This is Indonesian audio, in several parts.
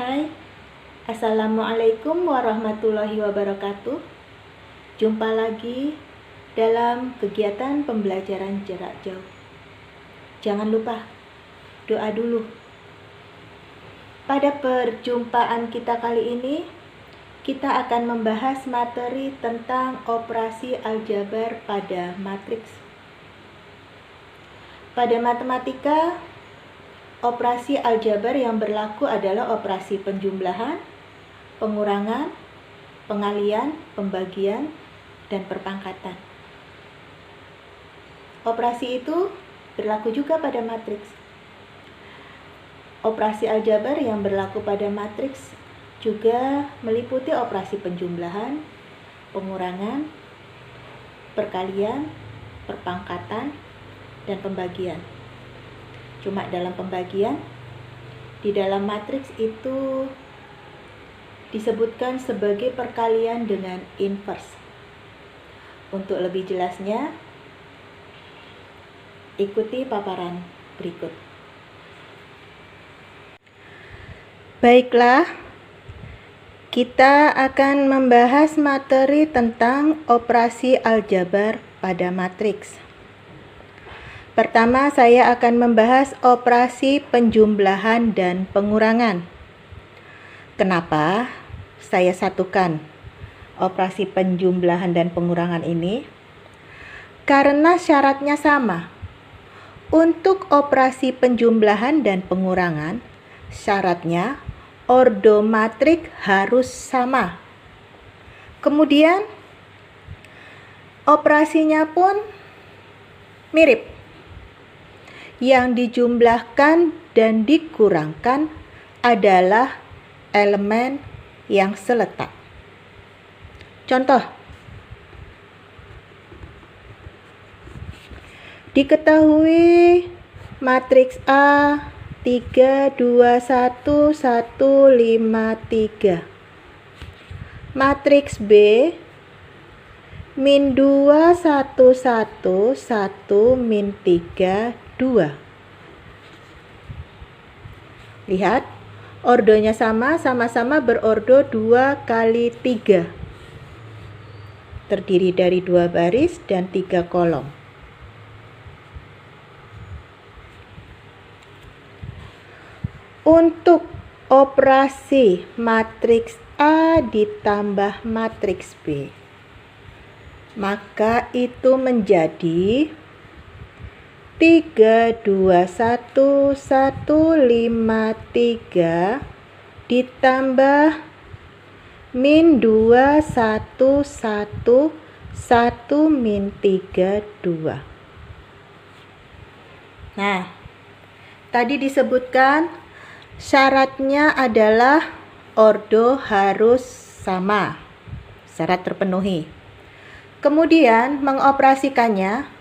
Hai, Assalamualaikum warahmatullahi wabarakatuh. Jumpa lagi dalam kegiatan pembelajaran jarak jauh. Jangan lupa doa dulu. Pada perjumpaan kita kali ini, kita akan membahas materi tentang operasi aljabar pada matriks. Pada matematika, operasi aljabar yang berlaku adalah operasi penjumlahan, pengurangan, pengalian, pembagian, dan perpangkatan. Operasi itu berlaku juga pada matriks. Operasi aljabar yang berlaku pada matriks juga meliputi operasi penjumlahan, pengurangan, perkalian, perpangkatan, dan pembagian. Cuma dalam pembagian, di dalam matriks itu disebutkan sebagai perkalian dengan inverse. Untuk lebih jelasnya, ikuti paparan berikut. Baiklah, kita akan membahas materi tentang operasi aljabar pada matriks. Pertama, saya akan membahas operasi penjumlahan dan pengurangan. Kenapa saya satukan operasi penjumlahan dan pengurangan ini? Karena syaratnya sama. Untuk operasi penjumlahan dan pengurangan, syaratnya ordo matrik harus sama. Kemudian, operasinya pun mirip. Yang dijumlahkan dan dikurangkan adalah elemen yang seletak. Contoh, diketahui matriks A 3, 2, 1, 1, 5, 3. Matriks B min 2, 1, 1, 1, min 3, 2. Lihat, ordonya sama-sama berordo 2 kali 3. Terdiri dari 2 baris dan 3 kolom. Untuk operasi matriks A ditambah matriks B, maka itu menjadi 3, 2, 1, 1, 5, 3 ditambah min 2, 1, 1, 1, min 3, 2. Nah, tadi disebutkan syaratnya adalah ordo harus sama. Syarat terpenuhi. Kemudian mengoperasikannya,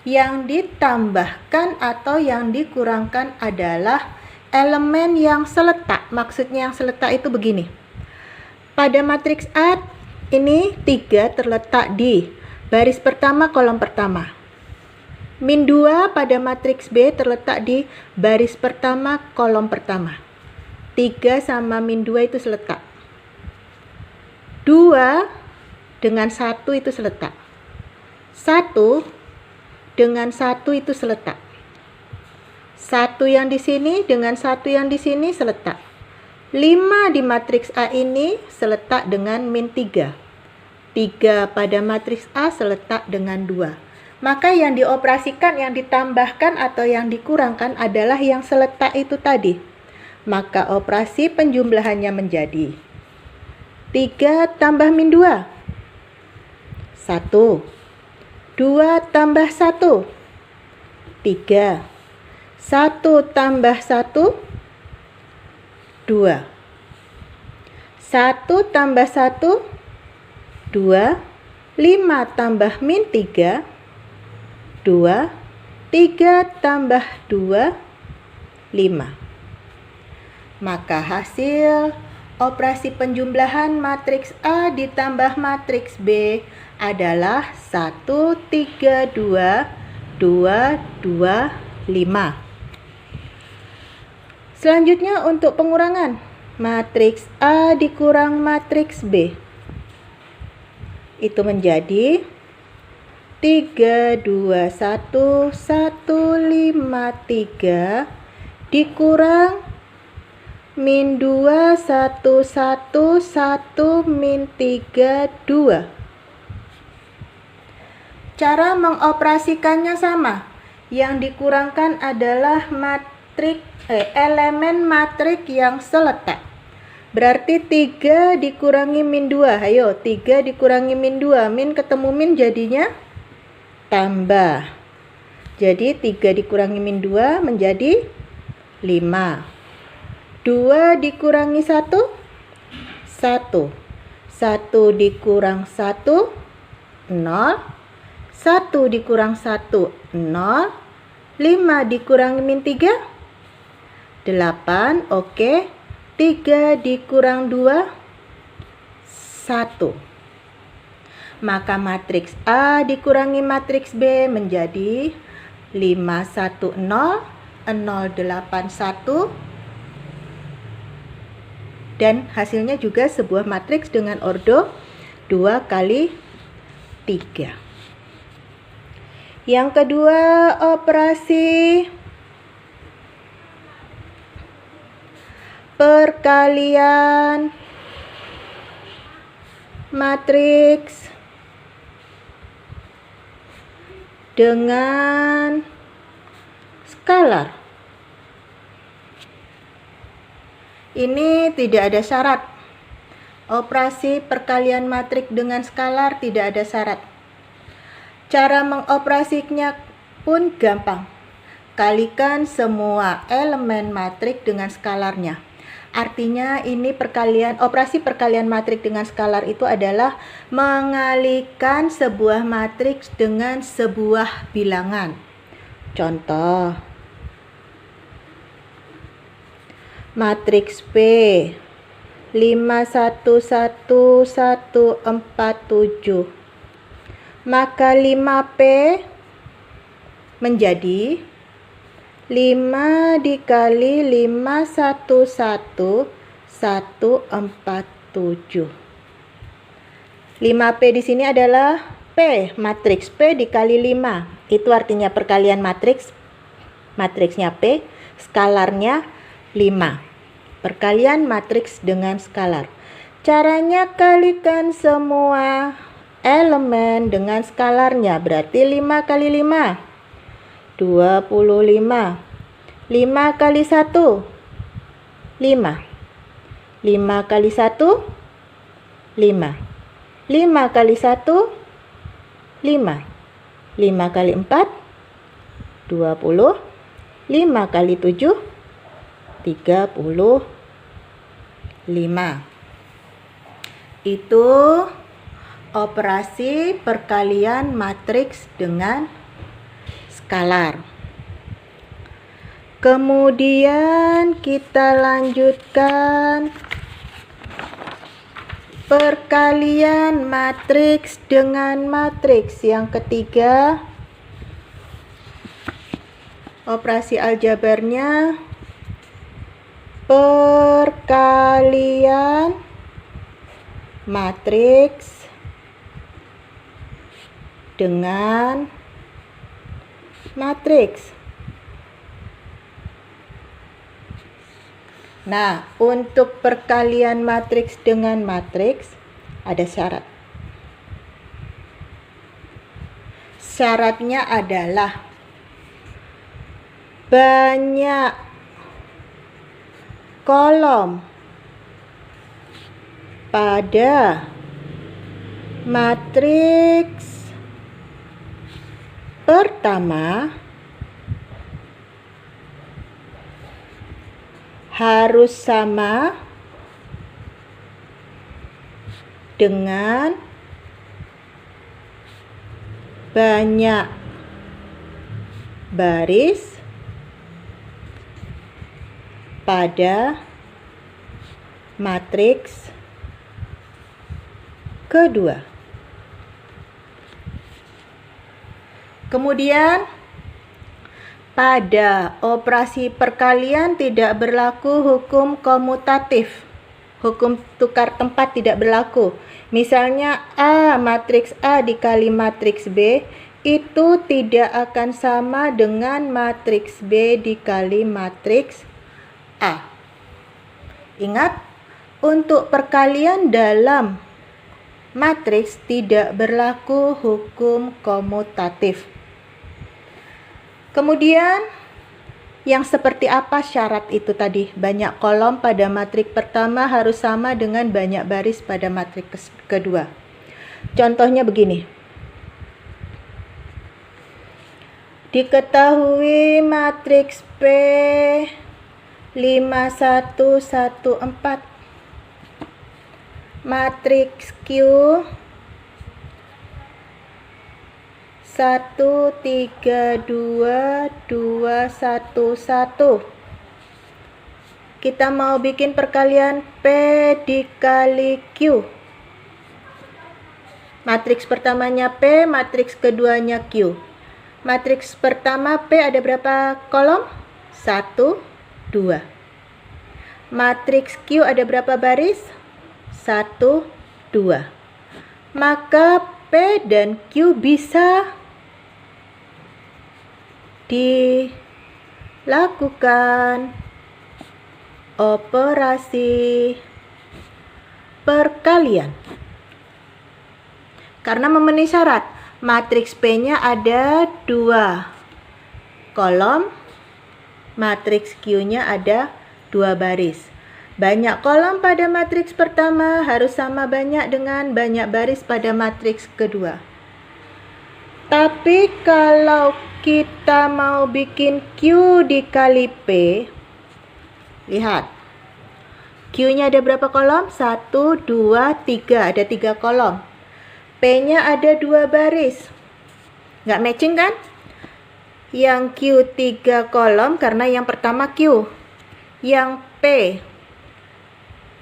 yang ditambahkan atau yang dikurangkan adalah elemen yang seletak. Maksudnya yang seletak itu begini. Pada matriks A ini 3 terletak di baris pertama kolom pertama. Min 2 pada matriks B terletak di baris pertama kolom pertama. 3 sama min 2 itu seletak. 2 dengan 1 itu seletak. 1 dengan 1 itu seletak. 1 yang di sini dengan 1 yang di sini seletak. 5 di matriks A ini seletak dengan min 3. 3 pada matriks A seletak dengan 2. Maka yang dioperasikan, yang ditambahkan atau yang dikurangkan adalah yang seletak itu tadi. Maka operasi penjumlahannya menjadi 3 tambah min 2. 1. 2 tambah 1, 3. 1 tambah 1, 2. 1 tambah 1, 2. 5 tambah min 3, 2. 3 tambah 2, 5. Maka hasil operasi penjumlahan matriks A ditambah matriks B adalah 1, 3, 2, 2, 2, 5. Selanjutnya untuk pengurangan. matriks A dikurang matriks B. Itu menjadi 3, 2, 1, 1, 5, 3 dikurang min 2, 1, 1, 1, min 3, 2. Cara mengoperasikannya sama. Yang dikurangkan adalah elemen matrik yang seletak. Berarti 3 dikurangi min 2. Ayo, 3 dikurangi min 2. Min ketemu min jadinya tambah. Jadi 3 dikurangi min 2 menjadi 5. 2 dikurangi 1, 1. 1 dikurang 1, 0. 1 dikurang 1, 0. 5 dikurangi min 3, 8. Oke. 3 dikurang 2, 1. Maka matriks A dikurangi matriks B menjadi 5, 1, 0, 0, 8, 1. Dan hasilnya juga sebuah matriks dengan ordo 2 kali 3. Yang kedua, operasi perkalian matriks dengan skalar. Ini tidak ada syarat. Operasi perkalian matriks dengan skalar tidak ada syarat. Cara mengoperasikannya pun gampang. Kalikan semua elemen matriks dengan skalarnya. Artinya ini operasi perkalian matriks dengan skalar itu adalah mengalikan sebuah matriks dengan sebuah bilangan. Contoh, matriks P 5, 1, 1, 1, 4, 7. Maka 5P menjadi 5 dikali 5, 1, 1, 1, 4, 7. 5P di sini adalah P, matriks P dikali 5. Itu artinya perkalian matriksnya P, skalarnya 5. Perkalian matriks dengan skalar. Caranya kalikan semua elemen dengan skalarnya. Berarti 5 kali 5, 25. 5 kali 1, 5. 5 kali 1, 5. 5 kali 1, 5. 5 kali 4, 20. 5 kali 7, 35. Itu operasi perkalian matriks dengan skalar. Kemudian kita lanjutkan perkalian matriks dengan matriks. Yang ketiga, operasi aljabarnya perkalian matriks dengan matriks. Nah, untuk perkalian matriks dengan matriks ada syarat. Syaratnya adalah banyak kolom pada matriks pertama harus sama dengan banyak baris pada matriks kedua. Kemudian Pada operasi perkalian tidak berlaku hukum komutatif. Hukum tukar tempat tidak berlaku. Misalnya A, matriks A dikali matriks B itu tidak akan sama dengan matriks B dikali matriks A. Ingat, untuk perkalian dalam matriks tidak berlaku hukum komutatif. Kemudian, yang seperti apa syarat itu tadi? Banyak kolom pada matriks pertama harus sama dengan banyak baris pada matriks kedua. Contohnya begini. Diketahui matriks P 5114, matriks Q 13221. Kita mau bikin perkalian P dikali Q. Matriks pertamanya P, matriks keduanya Q. Matriks pertama P ada berapa kolom? 1, 2. Matriks Q ada berapa baris? 1, 2. Maka P dan Q bisa dilakukan operasi perkalian. Karena memenuhi syarat, matriks P-nya ada 2 kolom, matriks Q-nya ada 2 baris. Banyak kolom pada matriks pertama harus sama banyak dengan banyak baris pada matriks kedua. Tapi kalau kita mau bikin Q dikali P, lihat. Q-nya ada berapa kolom? 1, 2, 3. Ada 3 kolom. P-nya ada 2 baris. Nggak matching kan? Yang Q 3 kolom karena yang pertama Q. Yang P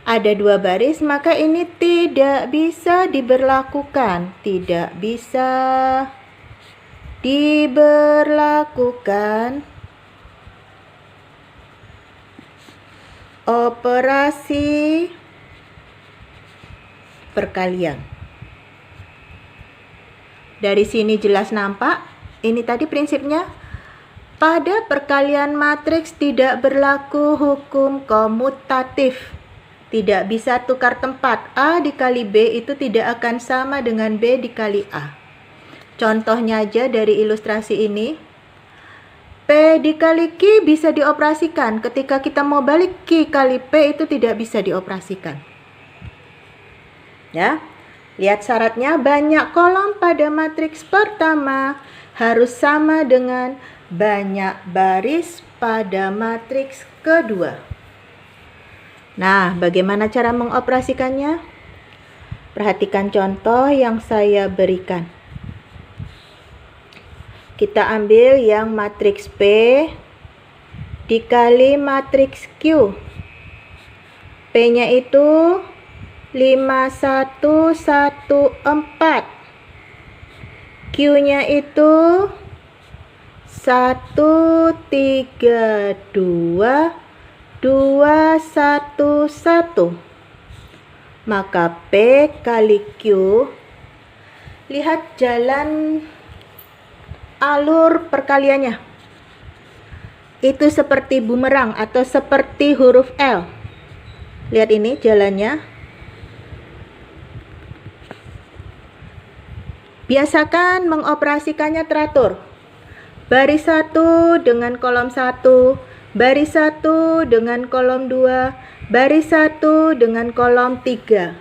ada 2 baris, maka ini tidak bisa diberlakukan. Tidak bisa diberlakukan operasi perkalian. Dari sini jelas nampak, ini tadi prinsipnya. Pada perkalian matriks tidak berlaku hukum komutatif. Tidak bisa tukar tempat. A dikali B itu tidak akan sama dengan B dikali A. Contohnya aja dari ilustrasi ini. P dikali Q bisa dioperasikan. Ketika kita mau balik Q kali P itu tidak bisa dioperasikan. Ya, lihat syaratnya, banyak kolom pada matriks pertama harus sama dengan banyak baris pada matriks kedua. Nah, bagaimana cara mengoperasikannya? Perhatikan contoh yang saya berikan. Kita ambil yang matriks P dikali matriks Q. P-nya itu 5114. Q-nya itu 13221. Maka P kali Q, lihat jalan alur perkaliannya. Itu seperti bumerang atau seperti huruf L. Lihat ini jalannya. Biasakan mengoperasikannya teratur. Baris 1 dengan kolom 1, baris 1 dengan kolom 2, baris 1 dengan kolom 3.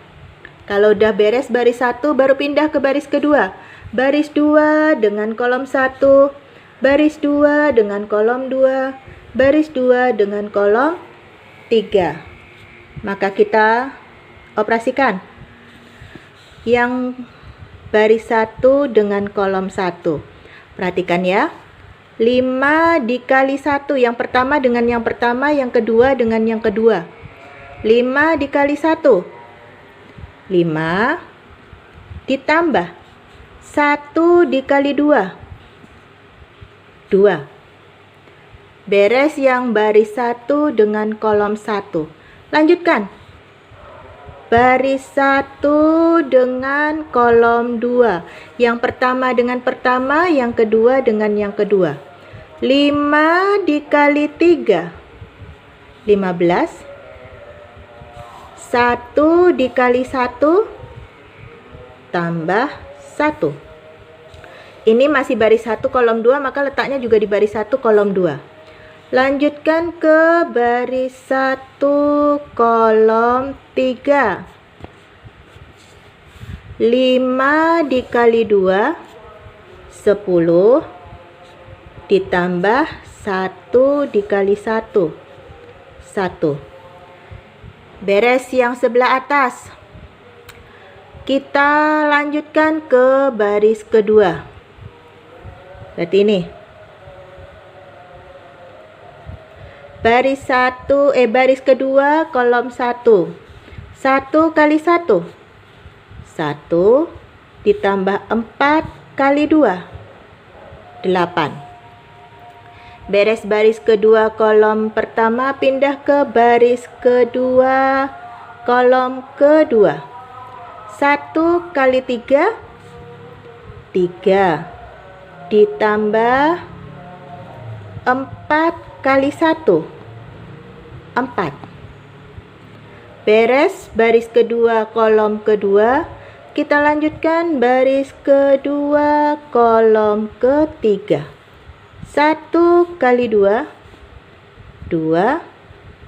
Kalau udah beres baris 1 baru pindah ke baris kedua. Baris 2 dengan kolom 1, baris 2 dengan kolom 2, baris 2 dengan kolom 3. Maka kita operasikan yang baris 1 dengan kolom 1. Perhatikan ya. 5 dikali 1, yang pertama dengan yang pertama, yang kedua dengan yang kedua. 5 dikali 1, 5 ditambah 1 dikali 2, 2. Beres yang baris 1 dengan kolom 1. Lanjutkan. Baris 1 dengan kolom 2. Yang pertama dengan pertama, yang kedua dengan yang kedua. 5 dikali 3. 15. 1 dikali 1 tambah 1. Ini masih baris 1 kolom 2, maka letaknya juga di baris 1 kolom 2. Lanjutkan ke baris 1 kolom 3. 5 dikali 2, 10. Ditambah 1 dikali 1, 1. Beres yang sebelah atas. Kita lanjutkan ke baris kedua. Berarti ini. Baris kedua kolom 1. 1 kali 1. 1 ditambah 4 kali 2. 8. Beres baris kedua kolom pertama, pindah ke baris kedua kolom kedua. 1 kali 3, 3. Ditambah 4 kali 1, 4. Beres baris kedua kolom kedua, kita lanjutkan baris kedua kolom ketiga. 1 kali 2, 2.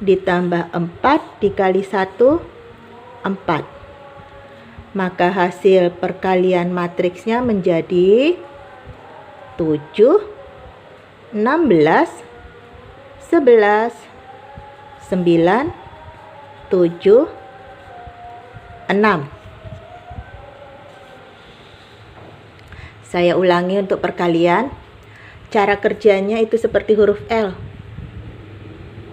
Ditambah 4 dikali 1, 4. Maka hasil perkalian matriksnya menjadi 7, 16, 11, 9, 7, 6. Saya ulangi untuk perkalian. Cara kerjanya itu seperti huruf L.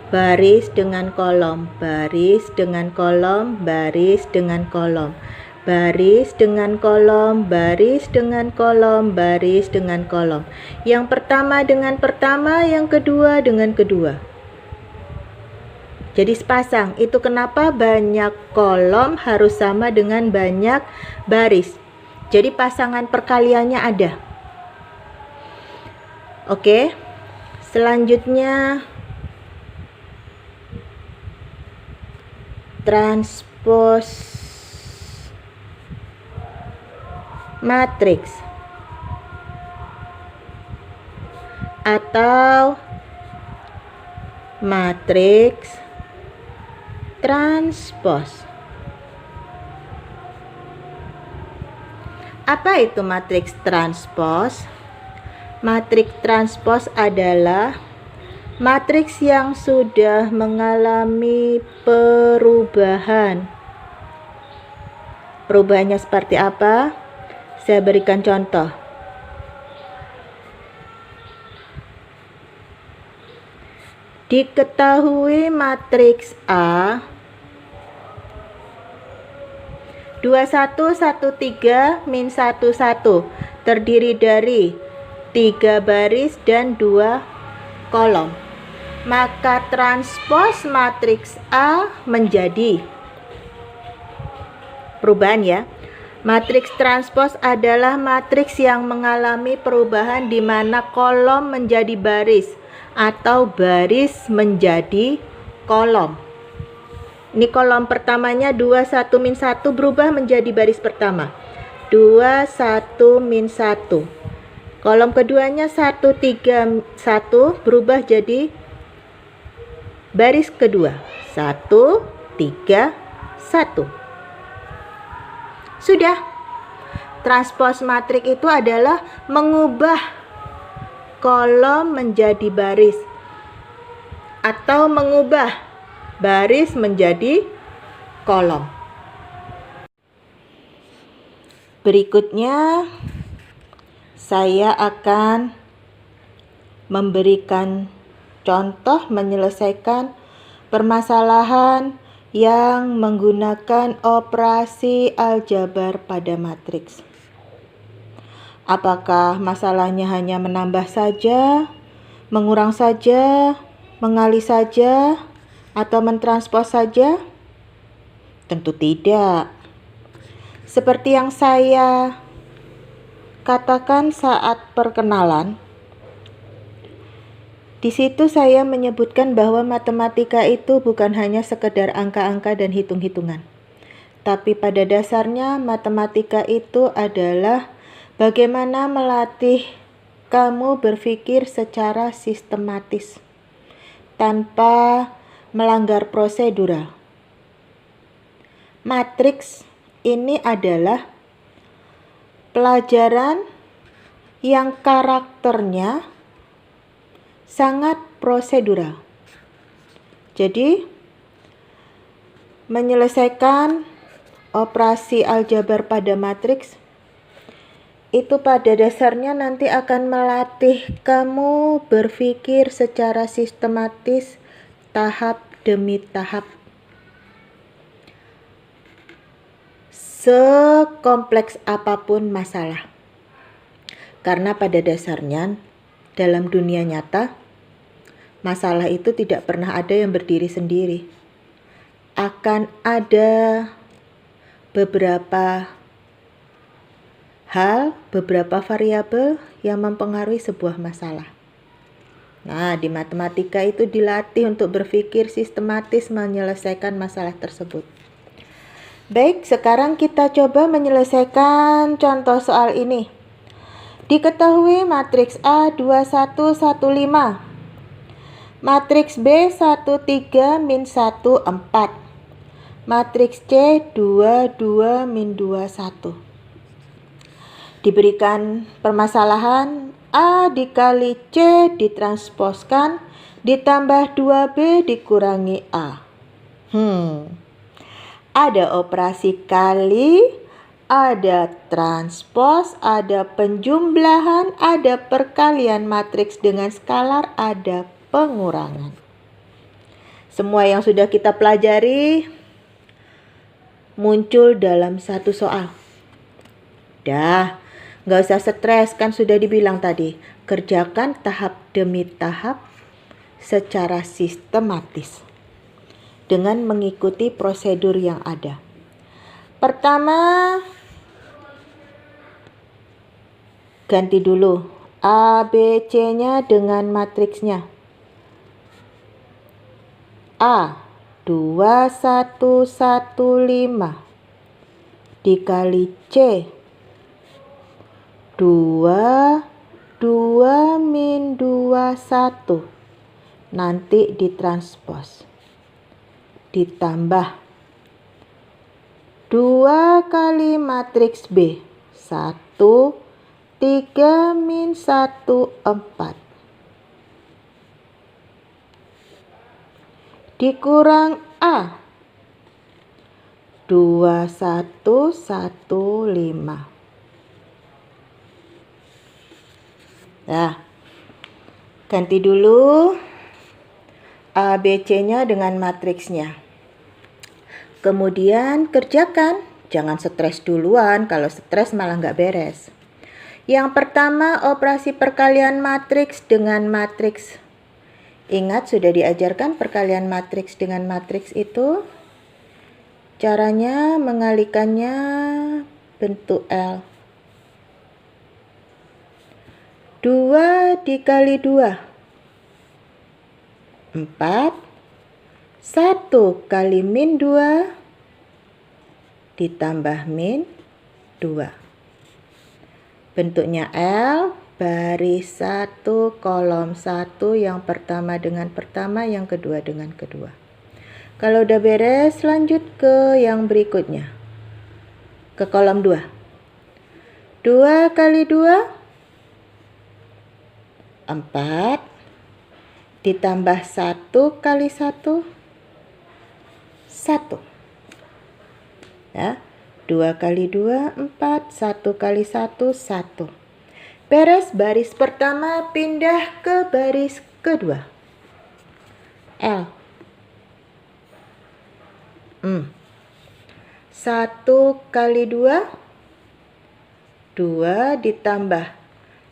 Baris dengan kolom, baris dengan kolom, baris dengan kolom. Baris dengan kolom, baris dengan kolom, baris dengan kolom. Yang pertama dengan pertama, yang kedua dengan kedua. Jadi sepasang. Itu kenapa banyak kolom harus sama dengan banyak baris. Jadi pasangan perkaliannya ada. Oke. Selanjutnya transpos matriks atau matriks transpos. Apa itu matriks transpos? Matriks transpos adalah matriks yang sudah mengalami perubahan. Perubahannya seperti apa? Saya berikan contoh. Diketahui matriks A 21, 13, min 1, 1 terdiri dari 3 baris dan 2 kolom. Maka transpos matriks A menjadi perubahan ya. Matriks transpos adalah matriks yang mengalami perubahan di mana kolom menjadi baris atau baris menjadi kolom. Ini kolom pertamanya 2, 1, min 1 berubah menjadi baris pertama. 2, 1, min 1. Kolom keduanya 1, 3, 1 berubah jadi baris kedua. 1, 3, 1. Sudah. Transpos matrik itu adalah mengubah kolom menjadi baris atau mengubah baris menjadi kolom. Berikutnya saya akan memberikan contoh menyelesaikan permasalahan yang menggunakan operasi aljabar pada matriks. Apakah masalahnya hanya menambah saja, Mengurang saja, mengalih saja, atau mentranspos saja? Tentu tidak. Seperti yang saya katakan saat perkenalan, di situ saya menyebutkan bahwa matematika itu bukan hanya sekedar angka-angka dan hitung-hitungan. Tapi pada dasarnya matematika itu adalah bagaimana melatih kamu berpikir secara sistematis tanpa melanggar prosedural. Matriks ini adalah pelajaran yang karakternya sangat prosedural. Jadi, menyelesaikan operasi aljabar pada matriks itu pada dasarnya nanti akan melatih kamu berpikir secara sistematis tahap demi tahap. Sekompleks apapun masalah. Karena pada dasarnya dalam dunia nyata masalah itu tidak pernah ada yang berdiri sendiri. Akan ada beberapa hal, beberapa variabel yang mempengaruhi sebuah masalah. Nah, di matematika itu dilatih untuk berpikir sistematis menyelesaikan masalah tersebut. Baik, sekarang kita coba menyelesaikan contoh soal ini. Diketahui matriks A 2115, matriks B 13 min 1 4, matriks C 22 min 2 1. Diberikan permasalahan A dikali C ditransposkan ditambah 2B dikurangi A. Ada operasi kali, ada transpos, ada penjumlahan, ada perkalian matriks dengan skalar, ada pengurangan. Semua yang sudah kita pelajari muncul dalam satu soal. Nggak usah stres, kan sudah dibilang tadi. Kerjakan tahap demi tahap secara sistematis dengan mengikuti prosedur yang ada. Pertama, ganti dulu A, B, C-nya dengan matriksnya. A 2115 dikali C 22 min 21, nanti ditranspos ditambah 2 kali matriks B 1 3 min 1 4 dikurang A 2115. Nah, ganti dulu A, B, C-nya dengan matriksnya. Kemudian kerjakan. Jangan stres duluan, kalau stres malah nggak beres. Yang pertama, operasi perkalian matriks dengan matriks. Ingat, sudah diajarkan perkalian matriks dengan matriks itu. Caranya mengalikannya bentuk L. 2 dikali 2 4, 1 kali min 2 ditambah min 2. Bentuknya L, baris 1, kolom 1, yang pertama dengan pertama, yang kedua dengan kedua. Kalau udah beres, lanjut ke yang berikutnya. Ke kolom 2. 2 kali 2 4 ditambah 1 kali 1 1. Ya, 2 kali 2 4, 1 kali 1 1. Beres baris pertama, pindah ke baris kedua. L 1 kali 2 2 ditambah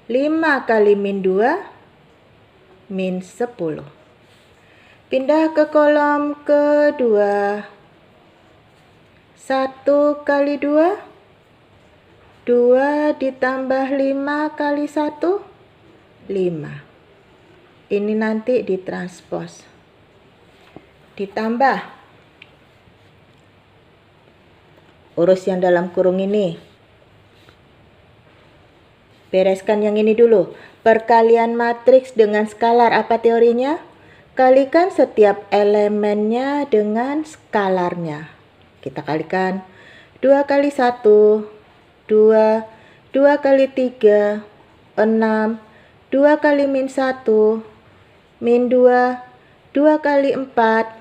5 kali min 2 min 10. Pindah ke kolom kedua. 1 kali 2, 2 ditambah 5 kali 1, 5. Ini nanti ditranspos. Ditambah. Urus yang dalam kurung ini. Bereskan yang ini dulu. Perkalian matriks dengan skalar. Apa teorinya? Kalikan setiap elemennya dengan skalarnya. Kita kalikan 2 kali 1, 2, 2 kali 3, 6, 2 kali min 1, min 2, 2 kali 4,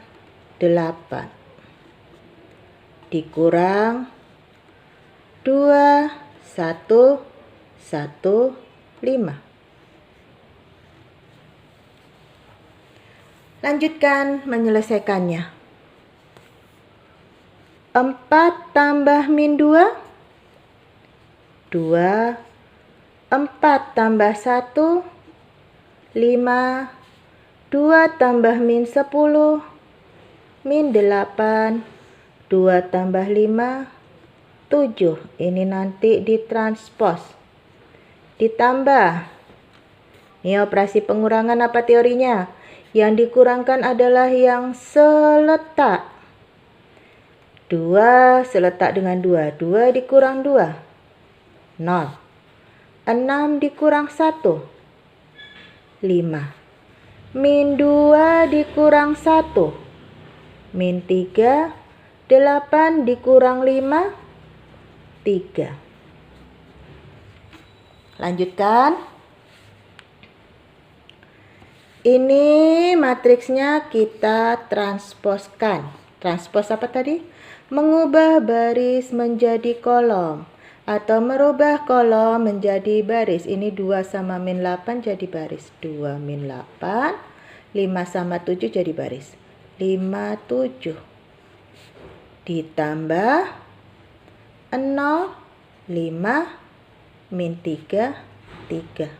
8. Dikurang 2, 1, 1, 5. Lanjutkan menyelesaikannya. 4 tambah min 2, 2, 4 tambah 1, 5, 2 tambah min 10, min 8, 2 tambah 5, 7. Ini nanti ditranspos. Ditambah. Ini operasi pengurangan apa teorinya? Yang dikurangkan adalah yang seletak. 2 seletak dengan 2. 2 dikurang 2. 0. 6 dikurang 1. 5. Min 2 dikurang 1. Min 3. 8 dikurang 5. 3. Lanjutkan. Ini matriksnya kita transposkan. Transpos apa tadi? Mengubah baris menjadi kolom. Atau merubah kolom menjadi baris. Ini 2 sama min 8 jadi baris. 2 min 8. 5 sama 7 jadi baris. 5, 7. Ditambah 0, 5, min 3, 3.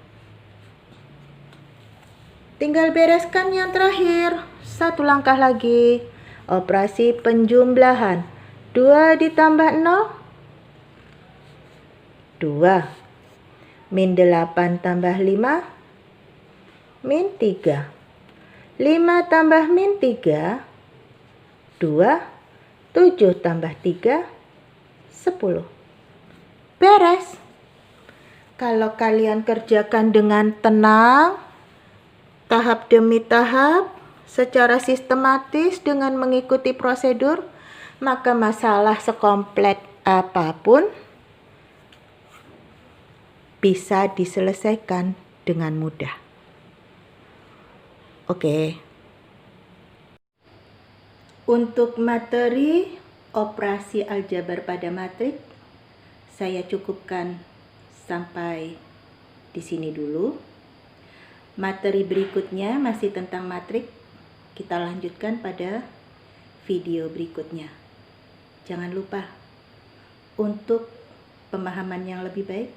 Tinggal bereskan yang terakhir. Satu langkah lagi. Operasi penjumlahan. 2 ditambah 0, 2. Min 8 tambah 5, min 3. 5 tambah min 3, 2. 7 tambah 3, 10. Beres. Kalau kalian kerjakan dengan tenang, tahap demi tahap, secara sistematis dengan mengikuti prosedur, maka masalah sekompleks apapun bisa diselesaikan dengan mudah. Oke. Untuk materi operasi aljabar pada matriks, saya cukupkan sampai di sini dulu. Materi berikutnya masih tentang matriks. Kita lanjutkan pada video berikutnya. Jangan lupa, untuk pemahaman yang lebih baik,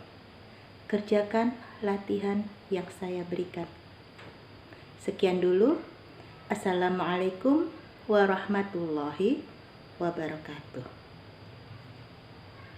kerjakan latihan yang saya berikan. Sekian dulu. Assalamualaikum warahmatullahi wabarakatuh.